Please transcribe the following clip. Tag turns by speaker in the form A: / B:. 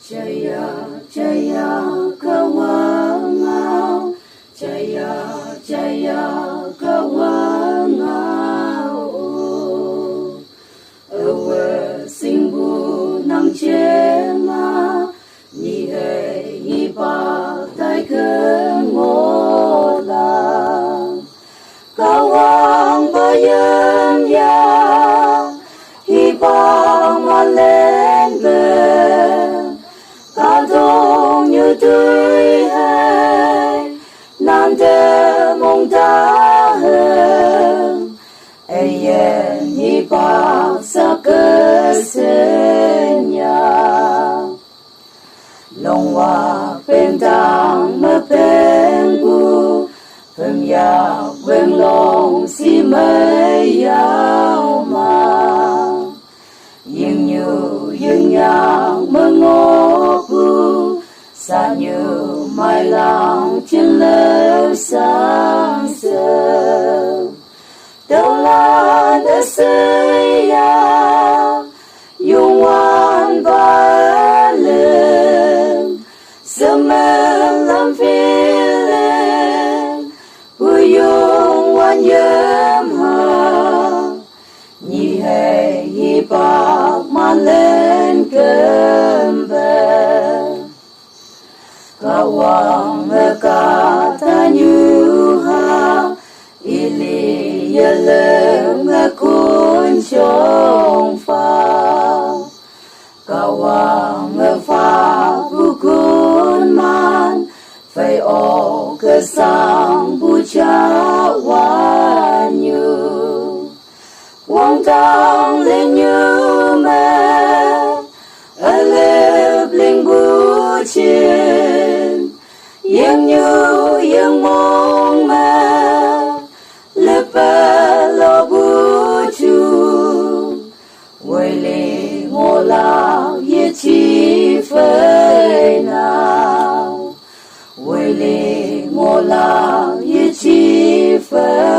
A: Jaya Jaya Kawangau, Jaya Jaya Kawangau. Awe singbu nang chema, ni he ni ba tai ke ngola. Kawang bayam ya, hi ba ma lên về. Cả đông như tuổi hay nan đê mong ta hơn ai yên hi bạc sa cơ sinh nhà lòng hoa bên đàng mơ bên bu phần ya quên lòng si mây yao mà nhưng như nhưng nhang mơ ngô bu xa như mai lang trên lêu sáng sớm đâu là đã xây ya dùng oan ba lên sớm em làm phiền lên vui dùng oan yếm hà nhị hệ hi bạc mà lên cơn về kawang ka ta như ha ili yele kun chong fa kawang fa bukun man phải o ke sang bu cha wa như Wang tang lên như mẹ ở lệp linh bu trên yên như yên mong mẹ lệp bè lo bu chu quay lì ngô lao ye chi phơi nào quay lì ngô lao ye chi phơi